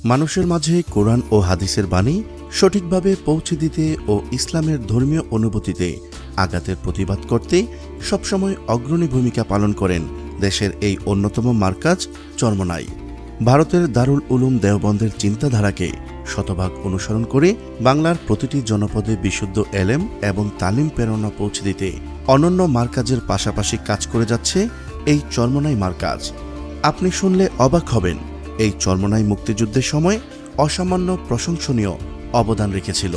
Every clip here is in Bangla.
মানুষের মাঝে কোরআন ও হাদিসের বাণী সঠিকভাবে পৌঁছে দিতে ও ইসলামের ধর্মীয় অনুভূতিতে আঘাতের প্রতিবাদ করতে সবসময় অগ্রণী ভূমিকা পালন করেন দেশের এই অন্যতম মারকাজ চরমোনাই। ভারতের দারুল উলুম দেওবন্দের চিন্তাধারাকে শতভাগ অনুসরণ করে বাংলার প্রতিটি জনপদে বিশুদ্ধ এলেম এবং তালিম প্রেরণা পৌঁছে দিতে অনন্য মারকাজের পাশাপাশি কাজ করে যাচ্ছে এই চরমোনাই মারকাজ। আপনি শুনলে অবাক হবেন, এই চরমোনাই মুক্তিযুদ্ধের সময় অসামান্য প্রশংসনীয় অবদান রেখেছিল।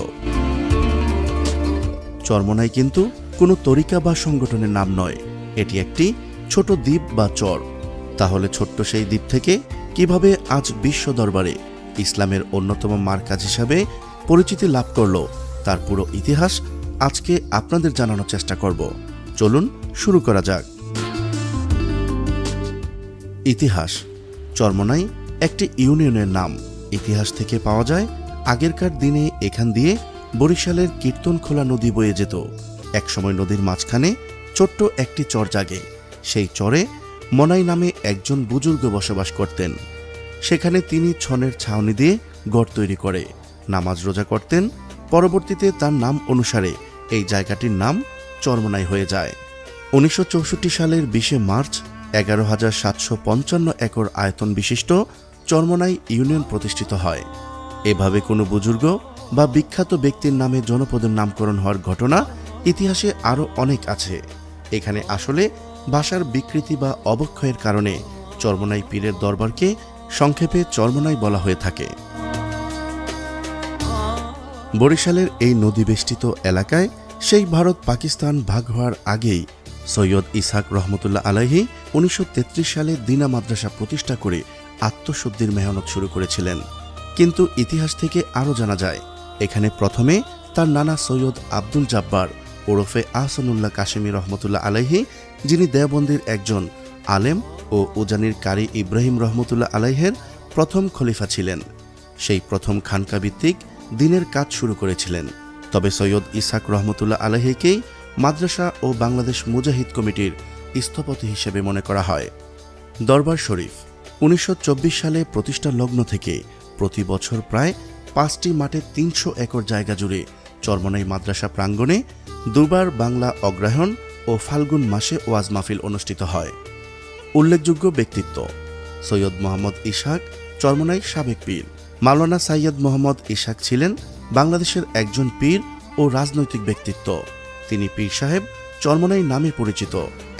চরমোনাই কিন্তু কোনো তরিকা বা সংগঠনের নাম নয়, এটি একটি ছোট দ্বীপ বা চর। তাহলে ছোট্ট সেই দ্বীপ থেকে কিভাবে আজ বিশ্ব দরবারে ইসলামের অন্যতম মারকাজ হিসাবে পরিচিতি লাভ করল, তার পুরো ইতিহাস আজকে আপনাদের জানানোর চেষ্টা করব। চলুন শুরু করা যাক। ইতিহাস। চরমোনাই একটি ইউনিয়নের নাম। ইতিহাস থেকে পাওয়া যায়, আগেরকার দিনে এখান দিয়ে বরিশালের কীর্তনখোলা নদী বয়ে যেত। একসময় নদীর মাঝখানে ছোট্ট একটি চর জাগে। সেই চরে মনাই নামে একজন বুজুর্গ বসবাস করতেন। সেখানে তিনি ছনের ছাউনি দিয়ে গড় তৈরি করে নামাজ রোজা করতেন। পরবর্তীতে তার নাম অনুসারে এই জায়গাটির নাম চরমোনাই হয়ে যায়। 1964 সালের 20 মার্চ 11,755 একর আয়তন বিশিষ্ট চরমোনাই ইউনিয়ন প্রতিষ্ঠিত হয়। এভাবে কোনো বুজুর্গ বা বিখ্যাত ব্যক্তির নামে জনপদের নামকরণ হওয়ার ঘটনা ইতিহাসে আরও অনেক আছে। এখানে আসলে ভাষার বিকৃতি বা অবক্ষয়ের কারণে চরমোনাই পীরের দরবারকে সংক্ষেপে চরমোনাই বলা হয়ে থাকে। বরিশালের এই নদীবেষ্টিত এলাকায় সেই ভারত পাকিস্তান ভাগ হওয়ার আগেই সৈয়দ ইসহাক রহমতুল্লাহ আলাইহি 1933 সালে দিনা মাদ্রাসা প্রতিষ্ঠা করে আত্মশুদ্ধির মেহনত শুরু করেছিলেন। কিন্তু ইতিহাস থেকে আরও জানা যায়, এখানে প্রথমে তার নানা সৈয়দ আব্দুল জাব্বার ওরফে আহসানুল্লাহ কাশেমি রহমতুল্লাহ আলাইহি, যিনি দেওবন্দির একজন আলেম ও উজানির কারি ইব্রাহিম রহমতুল্লাহ আলাইহের প্রথম খলিফা ছিলেন। সেই প্রথম খানকা ভিত্তিক দিনের কাজ শুরু করেছিলেন। তবে সৈয়দ ইসহাক রহমতুল্লাহ আলাইহিকেই মাদ্রাসা ও বাংলাদেশ মুজাহিদ কমিটির স্থপতি হিসেবে মনে করা হয়। দরবার শরীফ 1924 সালে প্রতিষ্ঠা লগ্ন থেকে প্রতি বছর প্রায় 5টি মাঠে 300 একর জায়গা জুড়ে চরমোনাই মাদ্রাসা প্রাঙ্গণে দুবার বাংলা অগ্রহায়ণ ও ফাল্গুন মাসে ওয়াজ মাহফিল অনুষ্ঠিত হয়। উল্লেখযোগ্য ব্যক্তিত্ব: সৈয়দ মোহাম্মদ ইসহাক, চরমোনাই সাবেক পীর। মাওলানা সাইয়্যদ মোহাম্মদ ইসহাক ছিলেন বাংলাদেশের একজন পীর ও রাজনৈতিক ব্যক্তিত্ব। তিনি পীর সাহেব চরমোনাই নামে পরিচিত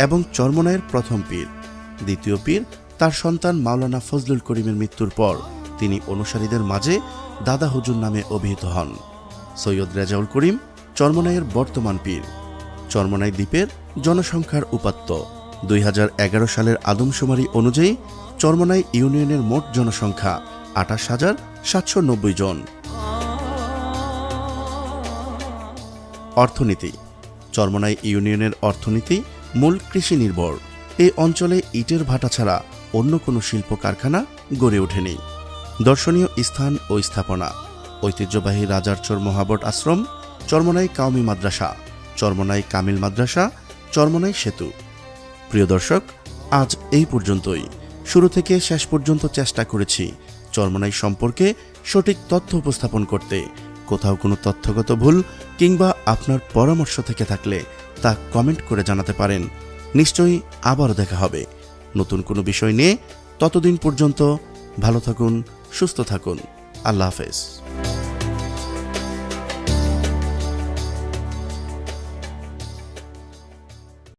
এবং চরমোনাইয়ের প্রথম পীর। দ্বিতীয় পীর তার সন্তান মাওলানা ফজলুল করিমের মৃত্যুর পর তিনি অনুসারীদের মাঝে দাদা হুজুর নামে অভিহিত হন। সৈয়দ রেজাউল করিম চরমোনাইয়ের বর্তমান পীর। চরমোনাই দ্বীপের জনসংখ্যার উপাত্ত 2011 সালের আদমশুমারি অনুযায়ী চরমোনাই ইউনিয়নের মোট জনসংখ্যা 28,790 জন। অর্থনীতি। চরমোনাই ইউনিয়নের অর্থনীতি মূল কৃষি নির্ভর। এই অঞ্চলে ইটের ভাটা ছাড়া অন্য কোনো শিল্প কারখানা গড়ে ওঠেনি। দর্শনীয় স্থান ও স্থাপনা: ঐতিহ্যবাহী রাজারচর মহাবট আশ্রম, চরমোনাই কাওমি মাদ্রাসা, চরমোনাই কামিল মাদ্রাসা, চরমোনাই সেতু। প্রিয় দর্শক, আজ এই পর্যন্তই। শুরু থেকে শেষ পর্যন্ত চেষ্টা করেছি চরমোনাই সম্পর্কে সঠিক তথ্য উপস্থাপন করতে। কোথাও কোনো তথ্যগত ভুল কিংবা আপনার পরামর্শ থেকে থাকলে তা কমেন্ট করে জানাতে পারেন। নিশ্চয়ই আবারও দেখা হবে নতুন কোনো বিষয় নিয়ে। ততদিন পর্যন্ত ভালো থাকুন, সুস্থ থাকুন। আল্লাহ হাফেজ।